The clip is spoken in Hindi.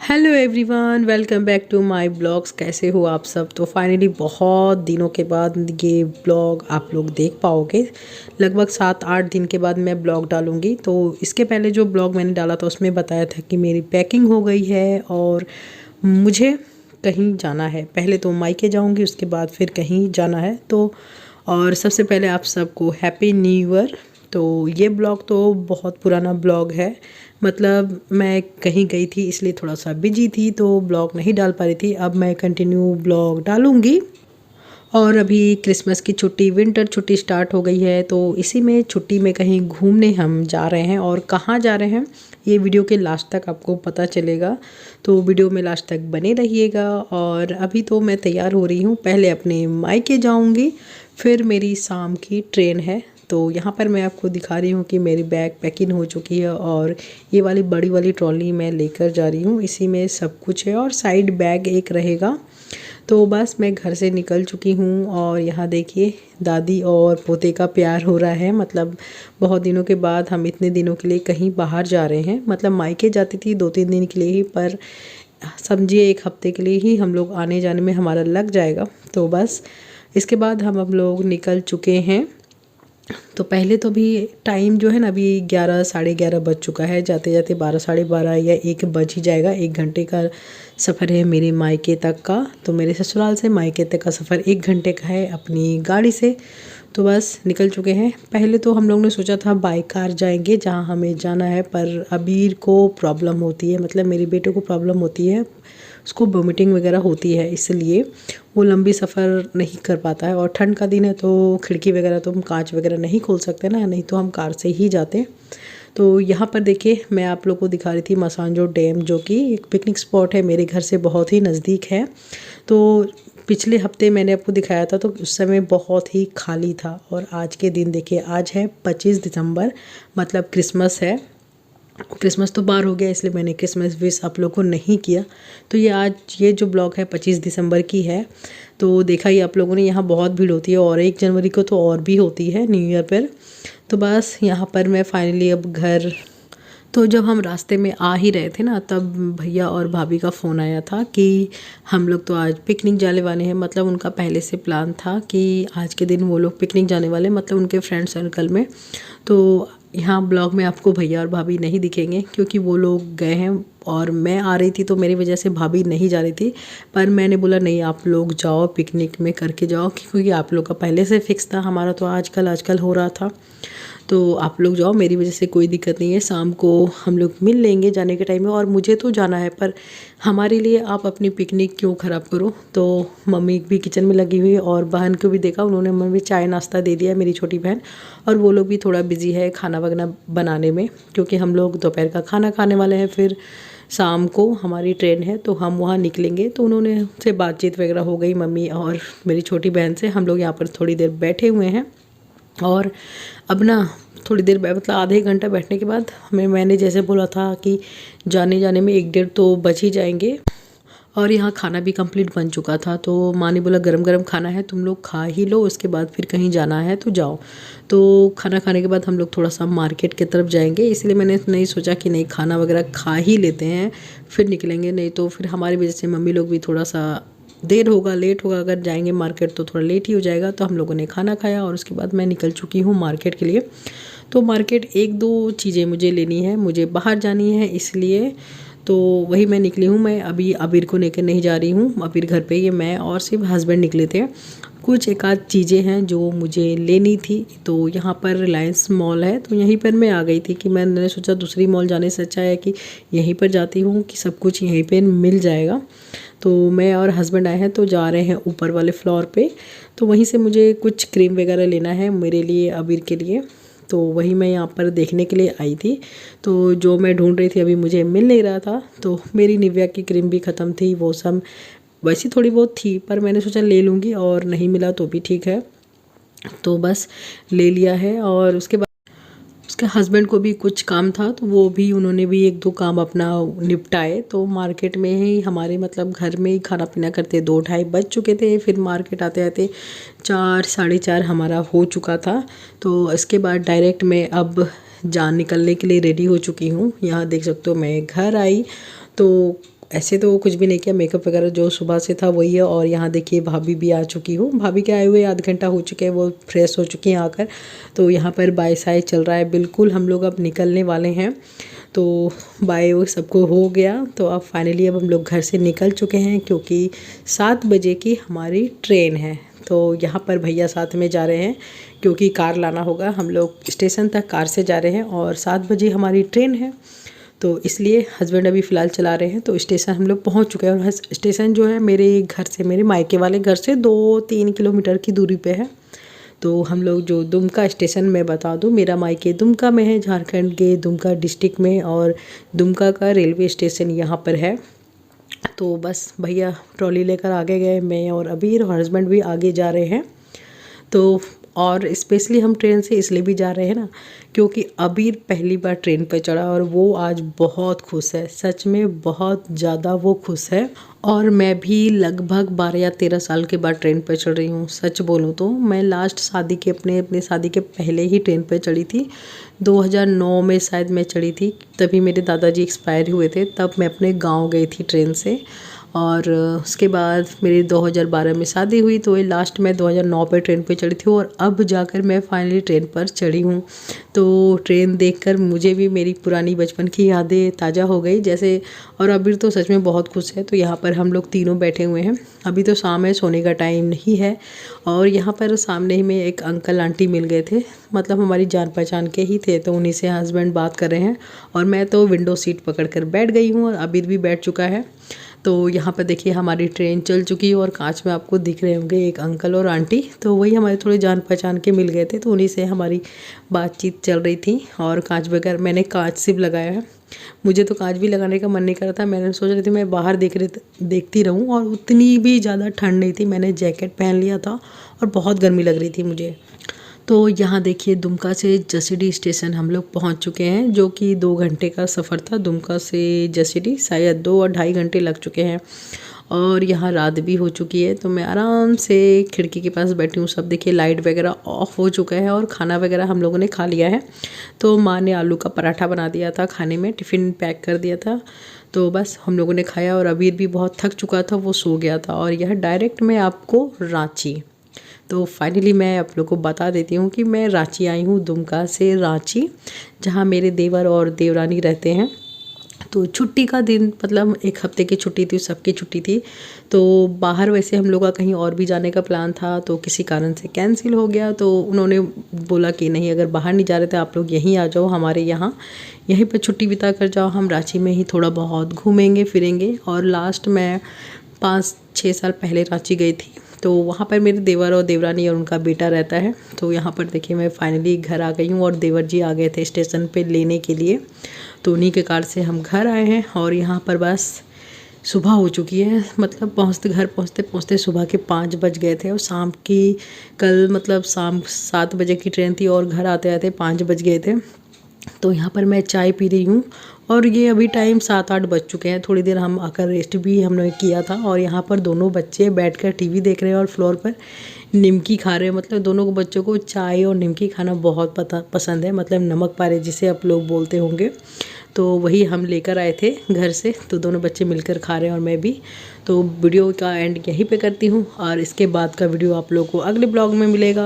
Hello everyone, welcome back to my blogs. कैसे हो आप सब? तो फाइनली बहुत दिनों के बाद ये ब्लॉग आप लोग देख पाओगे। लगभग 7-8 दिन के बाद मैं ब्लॉग डालूँगी। तो इसके पहले जो ब्लॉग मैंने डाला था उसमें बताया था कि मेरी पैकिंग हो गई है और मुझे कहीं जाना है। पहले तो मायके जाऊँगी, उसके बाद फिर कहीं जाना है। तो और सबसे पहले आप सबको हैप्पी न्यू ईयर। तो ये ब्लॉग तो बहुत पुराना ब्लॉग है, मतलब मैं कहीं गई थी इसलिए थोड़ा सा बिजी थी तो ब्लॉग नहीं डाल पा रही थी। अब मैं कंटिन्यू ब्लॉग डालूँगी। और अभी क्रिसमस की छुट्टी, विंटर छुट्टी स्टार्ट हो गई है, तो इसी में छुट्टी में कहीं घूमने हम जा रहे हैं। और कहाँ जा रहे हैं ये वीडियो के लास्ट तक आपको पता चलेगा, तो वीडियो में लास्ट तक बने रहिएगा। और अभी तो मैं तैयार हो रही हूँ, पहले अपने मायके जाऊँगी, फिर मेरी शाम की ट्रेन है। तो यहाँ पर मैं आपको दिखा रही हूँ कि मेरी बैग पैकिंग हो चुकी है और ये वाली बड़ी वाली ट्रॉली मैं लेकर जा रही हूँ। इसी में सब कुछ है और साइड बैग एक रहेगा। तो बस मैं घर से निकल चुकी हूँ और यहाँ देखिए दादी और पोते का प्यार हो रहा है। मतलब बहुत दिनों के बाद हम इतने दिनों के लिए कहीं बाहर जा रहे हैं। मतलब मायके जाती थी 2-3 दिन के लिए ही, पर समझिए 1 हफ्ते के लिए ही हम लोग आने जाने में हमारा लग जाएगा। तो बस इसके बाद हम लोग निकल चुके हैं। तो पहले तो अभी टाइम जो है ना, अभी 11 साढ़े 11 बज चुका है। जाते जाते 12 साढ़े 12 या 1 बज ही जाएगा। 1 घंटे का सफ़र है मेरे मायके तक का। तो मेरे ससुराल से मायके तक का सफ़र 1 घंटे का है अपनी गाड़ी से। तो बस निकल चुके हैं। पहले तो हम लोग ने सोचा था बाई कार जाएंगे जहाँ हमें जाना है, पर अबीर को प्रॉब्लम होती है, मतलब मेरे बेटे को प्रॉब्लम होती है, उसको वोमिटिंग वगैरह होती है, इसलिए वो लंबी सफ़र नहीं कर पाता है। और ठंड का दिन है तो खिड़की वगैरह तो हम कांच वगैरह नहीं खोल सकते ना, नहीं तो हम कार से ही जाते। तो यहाँ पर देखिए मैं आप लोगों को दिखा रही थी मसांजो डैम, जो कि एक पिकनिक स्पॉट है, मेरे घर से बहुत ही नज़दीक है। तो पिछले हफ्ते मैंने आपको दिखाया था तो उस समय बहुत ही खाली था। और आज के दिन देखिए, आज है 25 दिसंबर, मतलब क्रिसमस है। क्रिसमस तो पार हो गया, इसलिए मैंने क्रिसमस विश आप लोग को नहीं किया। तो ये आज ये जो ब्लॉग है 25 दिसंबर की है। तो देखा ही आप लोगों ने, यहाँ बहुत भीड़ होती है और 1 जनवरी को तो और भी होती है, न्यू ईयर पर। तो बस यहाँ पर मैं फाइनली अब घर, तो जब हम रास्ते में आ ही रहे थे ना, तब भैया और भाभी का फ़ोन आया था कि हम लोग तो आज पिकनिक जाने वाले हैं। मतलब उनका पहले से प्लान था कि आज के दिन वो लोग पिकनिक जाने वाले, मतलब उनके फ्रेंड सर्कल में। तो यहाँ ब्लॉग में आपको भैया और भाभी नहीं दिखेंगे क्योंकि वो लोग गए हैं और मैं आ रही थी, तो मेरी वजह से भाभी नहीं जा रही थी। पर मैंने बोला नहीं, आप लोग जाओ, पिकनिक में करके जाओ, क्योंकि आप लोग का पहले से फिक्स था, हमारा तो आजकल हो रहा था। तो आप लोग जाओ, मेरी वजह से कोई दिक्कत नहीं है, शाम को हम लोग मिल लेंगे जाने के टाइम में। और मुझे तो जाना है, पर हमारे लिए आप अपनी पिकनिक क्यों ख़राब करो। तो मम्मी भी किचन में लगी हुई है और बहन को भी देखा, उन्होंने मम्मी चाय नाश्ता दे दिया है, मेरी छोटी बहन। और वो लोग भी थोड़ा बिजी है खाना वगैरह बनाने में, क्योंकि हम लोग दोपहर का खाना खाने वाले हैं, फिर शाम को हमारी ट्रेन है तो हम वहाँ निकलेंगे। तो उन्होंने से बातचीत वगैरह हो गई मम्मी और मेरी छोटी बहन से। हम लोग यहाँ पर थोड़ी देर बैठे हुए हैं और अब ना थोड़ी देर मतलब आधे 1 घंटा बैठने के बाद मैंने जैसे बोला था कि जाने जाने में 1 डेढ़ तो बच ही जाएंगे। और यहाँ खाना भी कंप्लीट बन चुका था, तो माँ ने बोला गरम गरम खाना है, तुम लोग खा ही लो, उसके बाद फिर कहीं जाना है तो जाओ। तो खाना खाने के बाद हम लोग थोड़ा सा मार्केट की तरफ जाएंगे, इसलिए मैंने नहीं सोचा कि नहीं खाना वगैरह खा ही लेते हैं फिर निकलेंगे, नहीं तो फिर हमारी वजह से मम्मी लोग भी थोड़ा सा देर होगा, लेट होगा। अगर जाएंगे मार्केट तो थोड़ा लेट ही हो जाएगा। तो हम लोगों ने खाना खाया और उसके बाद मैं निकल चुकी हूँ मार्केट के लिए। तो मार्केट 1-2 चीज़ें मुझे लेनी है, मुझे बाहर जानी है, इसलिए तो वही मैं निकली हूँ। मैं अभी अबीर को लेकर नहीं जा रही हूँ, अबीर घर पे ही है, मैं और सिर्फ हस्बैंड निकले थे। कुछ एक आध चीज़ें हैं जो मुझे लेनी थी। तो यहाँ पर रिलायंस मॉल है, तो यहीं पर मैं आ गई थी कि मैंने सोचा दूसरी मॉल जाने से अच्छा है कि यहीं पर जाती हूँ कि सब कुछ यहीं पर मिल जाएगा। तो मैं और हस्बैंड आए हैं तो जा रहे हैं ऊपर वाले फ्लोर पे। तो वहीं से मुझे कुछ क्रीम वगैरह लेना है मेरे लिए, अबीर के लिए। तो वही मैं यहाँ पर देखने के लिए आई थी। तो जो मैं ढूंढ रही थी अभी मुझे मिल नहीं रहा था, तो मेरी निविया की क्रीम भी ख़त्म थी, वो सब वैसी थोड़ी बहुत थी, पर मैंने सोचा ले लूँगी, और नहीं मिला तो भी ठीक है। तो बस ले लिया है। और उसके बाद उसके हस्बैंड को भी कुछ काम था, तो वो भी उन्होंने भी 1-2 काम अपना निपटाए। तो मार्केट में ही हमारे मतलब घर में ही खाना पीना करते 2-2:30 बज चुके थे। फिर मार्केट आते आते 4 साढ़े 4 हमारा हो चुका था। तो इसके बाद डायरेक्ट मैं अब निकलने के लिए रेडी हो चुकी हूँ। यहाँ देख सकते हो मैं घर आई, तो ऐसे तो कुछ भी नहीं किया, मेकअप वगैरह जो सुबह से था वही है। और यहाँ देखिए भाभी भी आ चुकी हूँ, भाभी के आए हुए आध घंटा हो चुके हैं, वो फ्रेश हो चुकी हैं आकर। तो यहाँ पर बाय साय चल रहा है, बिल्कुल हम लोग अब निकलने वाले हैं। तो बाय वो सबको हो गया, तो अब फाइनली अब हम लोग घर से निकल चुके हैं क्योंकि 7 बजे की हमारी ट्रेन है। तो यहाँ पर भैया साथ में जा रहे हैं क्योंकि कार लाना होगा, हम लोग स्टेशन तक कार से जा रहे हैं और 7 बजे हमारी ट्रेन है। तो इसलिए हस्बैंड अभी फ़िलहाल चला रहे हैं। तो स्टेशन हम लोग पहुँच चुके हैं और स्टेशन जो है मेरे घर से, मेरे मायके वाले घर से 2-3 किलोमीटर की दूरी पे है। तो हम लोग जो दुमका स्टेशन में बता दूं, मेरा मायके दुमका में है, झारखंड के दुमका डिस्ट्रिक्ट में, और दुमका का रेलवे स्टेशन यहाँ पर है। तो बस भैया ट्रॉली लेकर आगे गए, मैं और अबीर और हस्बैंड भी आगे जा रहे हैं। तो और स्पेशली हम ट्रेन से इसलिए भी जा रहे हैं ना क्योंकि अबीर पहली बार ट्रेन पर चढ़ा और वो आज बहुत खुश है, सच में बहुत ज़्यादा वो खुश है। और मैं भी लगभग 12 या 13 साल के बाद ट्रेन पर चढ़ रही हूँ। सच बोलूँ तो मैं लास्ट शादी के अपने शादी के पहले ही ट्रेन पर चढ़ी थी, 2009 में शायद मैं चढ़ी थी। तभी मेरे दादाजी एक्सपायर हुए थे, तब मैं अपने गाँव गई थी ट्रेन से। और उसके बाद मेरी 2012 में शादी हुई, तो ये लास्ट में 2009 पे ट्रेन पे चढ़ी थी और अब जाकर मैं फाइनली ट्रेन पर चढ़ी हूँ। तो ट्रेन देखकर मुझे भी मेरी पुरानी बचपन की यादें ताज़ा हो गई जैसे। और अभी तो सच में बहुत खुश है। तो यहाँ पर हम लोग तीनों बैठे हुए हैं, अभी तो शाम है, सोने का टाइम नहीं है। और यहाँ पर सामने ही में एक अंकल आंटी मिल गए थे, मतलब हमारी जान पहचान के ही थे। तो उन्हीं से हस्बैंड बात कर रहे हैं और मैं तो विंडो सीट पकड़ कर बैठ गई हूँ और अबीर भी बैठ चुका है। तो यहाँ पर देखिए हमारी ट्रेन चल चुकी है और कांच में आपको दिख रहे होंगे एक अंकल और आंटी, तो वही हमारे थोड़े जान पहचान के मिल गए थे। तो उन्हीं से हमारी बातचीत चल रही थी। और कांच वगैरह मैंने कांच सिर्फ लगाया है, मुझे तो कांच भी लगाने का मन नहीं कर रहा था। मैंने सोच रही थी मैं बाहर देखती रहूँ, और उतनी भी ज़्यादा ठंड नहीं थी, मैंने जैकेट पहन लिया था और बहुत गर्मी लग रही थी मुझे। तो यहाँ देखिए दुमका से जसीडीह स्टेशन हम लोग पहुँच चुके हैं, जो कि 2 घंटे का सफ़र था। दुमका से जसीडीह शायद 2 और ढाई घंटे लग चुके हैं। और यहाँ रात भी हो चुकी है, तो मैं आराम से खिड़की के पास बैठी हूँ। सब देखिए लाइट वगैरह ऑफ हो चुका है और खाना वगैरह हम लोगों ने खा लिया है। तो माँ ने आलू का पराठा बना दिया था खाने में, टिफ़िन पैक कर दिया था। तो बस हम लोगों ने खाया और अबीर भी बहुत थक चुका था, वो सो गया था। और यह डायरेक्ट मैं आपको रांची, तो फाइनली मैं आप लोग को बता देती हूँ कि मैं रांची आई हूँ, दुमका से रांची, जहाँ मेरे देवर और देवरानी रहते हैं। तो छुट्टी का दिन, मतलब 1 हफ्ते की छुट्टी थी, सबकी छुट्टी थी। तो बाहर वैसे हम लोग का कहीं और भी जाने का प्लान था, तो किसी कारण से कैंसिल हो गया। तो उन्होंने बोला कि नहीं, अगर बाहर नहीं जा रहे थे आप लोग यहीं आ जाओ हमारे यहाँ, यहीं पर छुट्टी बिता कर जाओ, हम रांची में ही थोड़ा बहुत घूमेंगे फिरेंगे। और लास्ट मैं 5-6 साल पहले रांची गई थी, तो वहाँ पर मेरे देवर और देवरानी और उनका बेटा रहता है। तो यहाँ पर देखिए मैं फाइनली घर आ गई हूँ और देवर जी आ गए थे स्टेशन पे लेने के लिए। तो उन्हीं के कार से हम घर आए हैं। और यहाँ पर बस सुबह हो चुकी है, मतलब घर पहुँचते पहुँचते सुबह के 5 बज गए थे। और शाम की कल मतलब शाम 7 बजे की ट्रेन थी और घर आते आते 5 बज गए थे। तो यहाँ पर मैं चाय पी रही हूँ और ये अभी टाइम 7-8 बज चुके हैं। थोड़ी देर हम आकर रेस्ट भी हमने किया था। और यहाँ पर दोनों बच्चे बैठकर टीवी देख रहे हैं और फ्लोर पर निमकी खा रहे हैं। मतलब दोनों बच्चों को चाय और निमकी खाना बहुत पसंद है, मतलब नमक पारे जिसे आप लोग बोलते होंगे। तो वही हम लेकर आए थे घर से, तो दोनों बच्चे मिलकर खा रहे हैं और मैं भी। तो वीडियो का एंड यहीं पे करती हूँ और इसके बाद का वीडियो आप लोग को अगले ब्लॉग में मिलेगा।